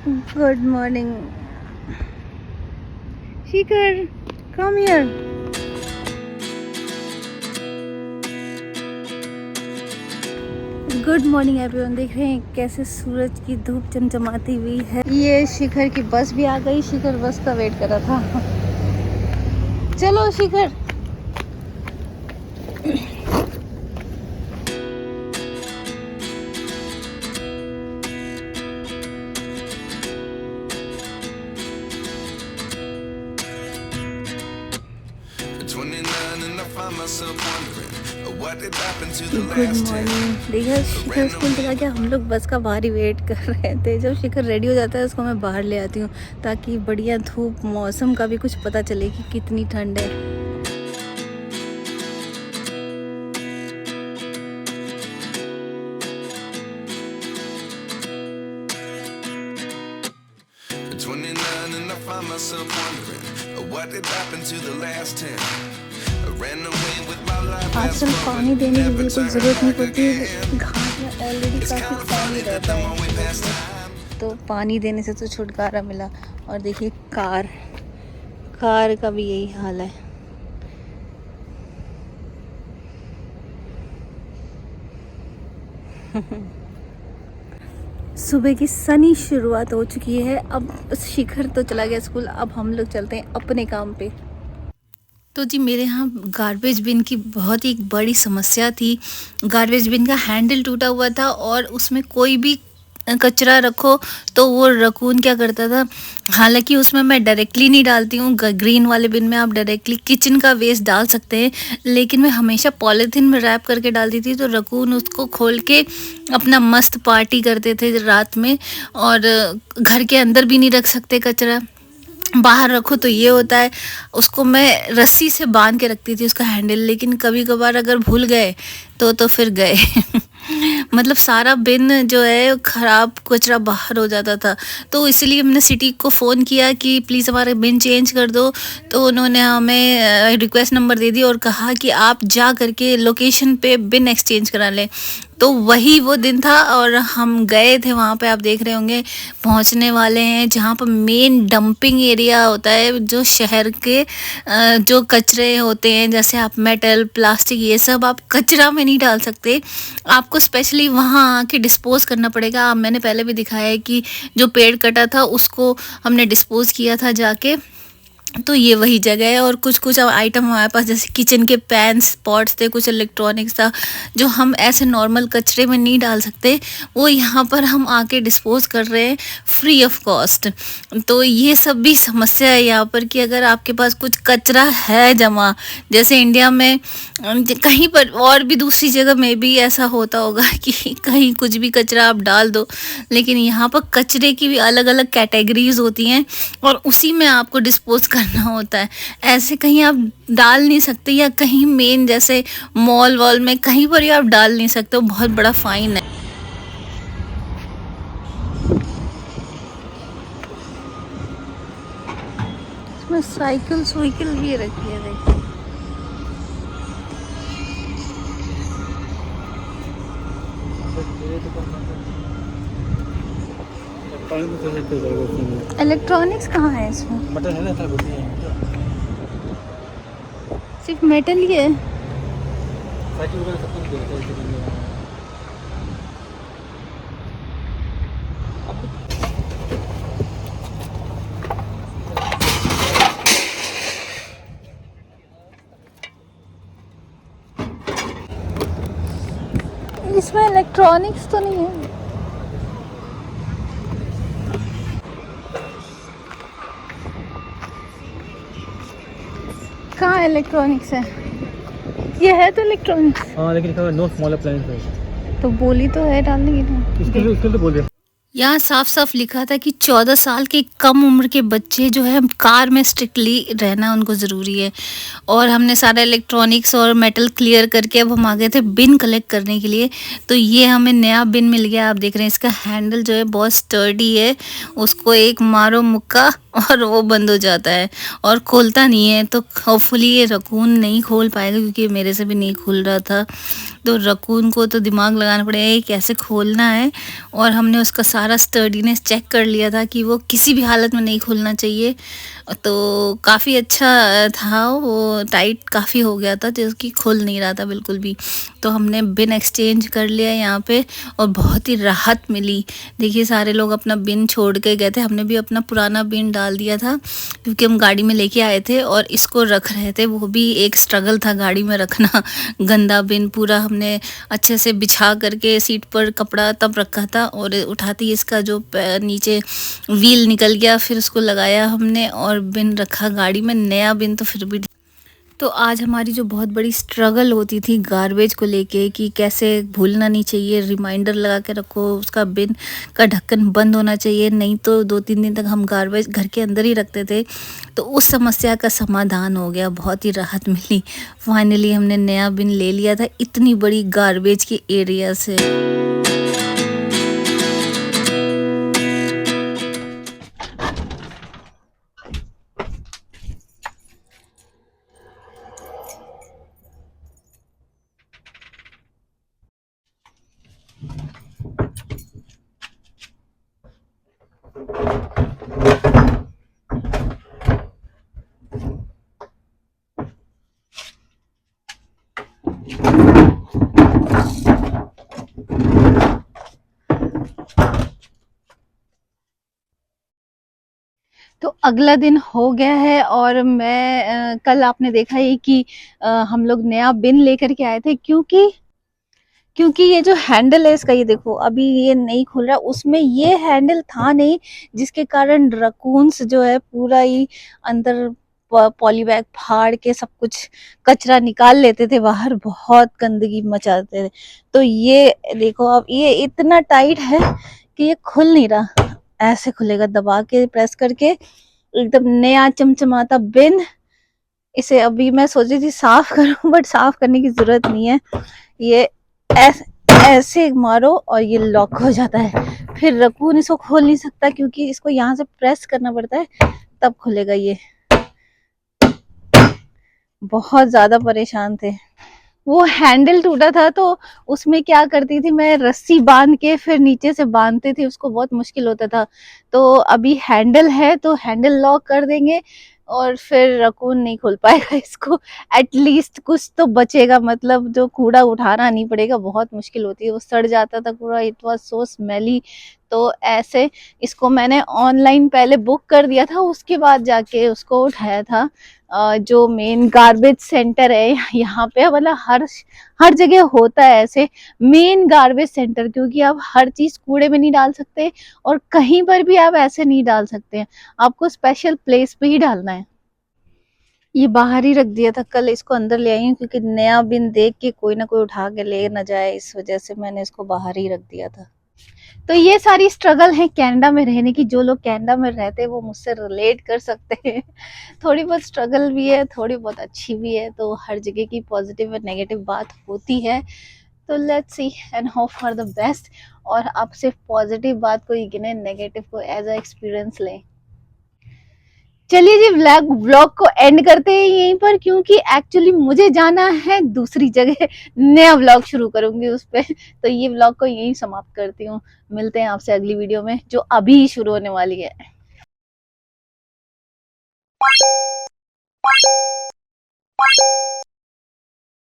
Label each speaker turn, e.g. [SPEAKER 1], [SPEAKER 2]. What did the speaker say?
[SPEAKER 1] Good morning Shikhar, come here. Good morning everyone. देख रहे हैं कैसे सूरज की धूप चमचमाती हुई है। ये शिखर की बस भी आ गई। शिखर बस का वेट कर रहा था। चलो शिखर। Good morning. देखा शिखर स्कूल चला गया, हम लोग बस का बाहर ही वेट कर रहे थे। जब शिखर रेडी हो जाता है उसको मैं बाहर ले आती हूँ ताकि बढ़िया धूप, मौसम का भी कुछ पता चले कि कितनी ठंड है। आजकल पानी देने की बिल्कुल ज़रूरत नहीं पड़ती। घाट में ऑलरेडी काफ़ी पानी रहता है, तो पानी देने से तो छुटकारा मिला। और देखिए कार का भी यही हाल है। सुबह की सनी शुरुआत हो चुकी है। अब शिखर तो चला गया स्कूल, अब हम लोग चलते हैं अपने काम पे। तो जी मेरे यहाँ गार्बेज बिन की बहुत ही एक बड़ी समस्या थी। गार्बेज बिन का हैंडल टूटा हुआ था और उसमें कोई भी कचरा रखो तो वो रकून क्या करता था। हालांकि उसमें मैं डायरेक्टली नहीं डालती हूँ, ग्रीन वाले बिन में आप डायरेक्टली किचन का वेस्ट डाल सकते हैं, लेकिन मैं हमेशा पॉलीथीन में रैप करके डालती थी। तो रकून उसको खोल के अपना मस्त पार्टी करते थे रात में। और घर के अंदर भी नहीं रख सकते कचरा, बाहर रखो तो ये होता है। उसको मैं रस्सी से बांध के रखती थी उसका हैंडल, लेकिन कभी कभार अगर भूल गए तो फिर गए। मतलब सारा बिन जो है ख़राब कचरा बाहर हो जाता था। तो इसलिए हमने सिटी को फ़ोन किया कि प्लीज़ हमारे बिन चेंज कर दो। तो उन्होंने हमें रिक्वेस्ट नंबर दे दिया और कहा कि आप जा करके लोकेशन पे बिन एक्सचेंज करा लें। तो वही वो दिन था और हम गए थे वहाँ पे। आप देख रहे होंगे पहुँचने वाले हैं जहाँ पर मेन डंपिंग एरिया होता है, जो शहर के जो कचरे होते हैं, जैसे आप मेटल, प्लास्टिक, ये सब आप कचरा में नहीं डाल सकते। आपको स्पेशली वहाँ आके डिस्पोज करना पड़ेगा। मैंने पहले भी दिखाया है कि जो पेड़ कटा था उसको हमने डिस्पोज किया था जाके। तो ये वही जगह है। और कुछ आइटम हमारे पास जैसे किचन के पैन्स, पॉट्स थे, कुछ इलेक्ट्रॉनिक्स था जो हम ऐसे नॉर्मल कचरे में नहीं डाल सकते, वो यहाँ पर हम आके डिस्पोज कर रहे हैं फ्री ऑफ कॉस्ट। तो ये सब भी समस्या है यहाँ पर कि अगर आपके पास कुछ कचरा है जमा, जैसे इंडिया में कहीं पर और भी दूसरी जगह में भी ऐसा होता होगा कि कहीं कुछ भी कचरा आप डाल दो, लेकिन यहाँ पर कचरे की भी अलग अलग कैटेगरीज होती हैं और उसी में आपको डिस्पोज करना होता है। ऐसे कहीं आप डाल नहीं सकते, या कहीं मेन जैसे मॉल वॉल में कहीं पर ही आप डाल नहीं सकते, वो बहुत बड़ा फाइन है। इसमें साइकिल भी रखी है, देखिए। इलेक्ट्रॉनिक्स कहाँ है इसमें? मेटल है ना, सिर्फ मेटल ही है। इसमें इलेक्ट्रॉनिक्स तो नहीं है। कहाँ इलेक्ट्रॉनिक्स है? ये है तो इलेक्ट्रॉनिक्स।
[SPEAKER 2] हाँ लेकिन नो स्मॉल अप्लायंसेस।
[SPEAKER 1] तो बोली तो है डालने के लिए,
[SPEAKER 2] इसके लिए बोल दिया।
[SPEAKER 1] यहाँ साफ साफ लिखा था कि 14 साल के कम उम्र के बच्चे जो है कार में स्ट्रिक्टली रहना उनको ज़रूरी है। और हमने सारा इलेक्ट्रॉनिक्स और मेटल क्लियर करके अब हम आ गए थे बिन कलेक्ट करने के लिए। तो ये हमें नया बिन मिल गया। आप देख रहे हैं इसका हैंडल जो है बहुत स्टर्डी है, उसको एक मारो मुक्का और वो बंद हो जाता है और खोलता नहीं है। तो होपफुली ये रकून नहीं खोल पाएगा, क्योंकि मेरे से भी नहीं खुल रहा था। तो रकून को तो दिमाग लगाना पड़ेगा कि कैसे खोलना है, और हमने उसका सारा स्टर्डीनेस चेक कर लिया था कि वो किसी भी हालत में नहीं खोलना चाहिए। तो काफ़ी अच्छा था, वो टाइट काफ़ी हो गया था जो कि खुल नहीं रहा था बिल्कुल भी। तो हमने बिन एक्सचेंज कर लिया यहाँ पे और बहुत ही राहत मिली। देखिए सारे लोग अपना बिन छोड़ के गए थे, हमने भी अपना पुराना बिन डाल दिया था क्योंकि हम गाड़ी में लेके आए थे और इसको रख रहे थे। वो भी एक स्ट्रगल था गाड़ी में रखना गंदा बिन पूरा हमने अच्छे से बिछा करके सीट पर कपड़ा तब रखा था, और उठाते ही इसका जो नीचे व्हील निकल गया, फिर उसको लगाया हमने और बिन रखा गाड़ी में, नया बिन तो फिर भी। तो आज हमारी जो बहुत बड़ी स्ट्रगल होती थी गार्बेज को लेके कि कैसे भूलना नहीं चाहिए, रिमाइंडर लगा के रखो, उसका बिन का ढक्कन बंद होना चाहिए, नहीं तो 2-3 दिन तक हम गार्बेज घर के अंदर ही रखते थे। तो उस समस्या का समाधान हो गया, बहुत ही राहत मिली। फाइनली हमने नया बिन ले लिया था इतनी बड़ी गार्बेज के एरिया से। तो अगला दिन हो गया है और मैं कल आपने देखा ही कि हम लोग नया बिन लेकर के आए थे, क्योंकि ये जो हैंडल है इसका, ये देखो अभी ये नहीं खुल रहा, उसमें ये हैंडल था नहीं, जिसके कारण रकून्स जो है पूरा ही अंदर पॉली बैग फाड़ के सब कुछ कचरा निकाल लेते थे बाहर, बहुत गंदगी मचाते थे। तो ये देखो अब ये इतना टाइट है कि ये खुल नहीं रहा, ऐसे खुलेगा दबा के प्रेस करके, एकदम नया चमचमाता बिन। इसे अभी मैं सोच रही थी साफ करूं बट साफ करने की जरूरत नहीं है, ये ऐसे ऐसे मारो और ये लॉक हो जाता है। फिर रकून इसको खोल नहीं सकता क्योंकि इसको यहाँ से प्रेस करना पड़ता है तब खुलेगा ये। बहुत ज्यादा परेशान थे। वो हैंडल टूटा था तो उसमें क्या करती थी मैं, रस्सी बांध के फिर नीचे से बांधती थी उसको, बहुत मुश्किल होता था। तो अभी हैंडल है तो हैंडल लॉक कर देंगे और फिर रकून नहीं खुल पाएगा इसको। एटलीस्ट कुछ तो बचेगा, मतलब जो कूड़ा उठाना नहीं पड़ेगा, बहुत मुश्किल होती है, वो सड़ जाता था पूरा, इट वाज सो स्मेली। तो ऐसे इसको मैंने ऑनलाइन पहले बुक कर दिया था, उसके बाद जाके उसको उठाया था। जो मेन गार्बेज सेंटर है यहाँ पे, मतलब हर जगह होता है ऐसे मेन गार्बेज सेंटर, क्योंकि आप हर चीज कूड़े में नहीं डाल सकते और कहीं पर भी आप ऐसे नहीं डाल सकते हैं, आपको स्पेशल प्लेस पे ही डालना है। ये बाहर ही रख दिया था, कल इसको अंदर ले आई हूँ क्योंकि नया बिन देख के कोई ना कोई उठा के ले ना जाए, इस वजह से मैंने इसको बाहर ही रख दिया था। तो ये सारी स्ट्रगल है कनाडा में रहने की, जो लोग कनाडा में रहते हैं वो मुझसे रिलेट कर सकते हैं। थोड़ी बहुत स्ट्रगल भी है, थोड़ी बहुत अच्छी भी है, तो हर जगह की पॉजिटिव और नेगेटिव बात होती है। तो let's see and hope for the best, और आप सिर्फ पॉजिटिव बात को ही गिने, नेगेटिव को एज अ एक्सपीरियंस लें। चलिए जी, व्लॉग को एंड करते हैं यहीं पर, क्योंकि एक्चुअली मुझे जाना है दूसरी जगह, नया व्लॉग शुरू करूंगी उस पे। तो ये व्लॉग को यहीं समाप्त करती हूँ, मिलते हैं आपसे अगली वीडियो में जो अभी ही शुरू होने वाली है।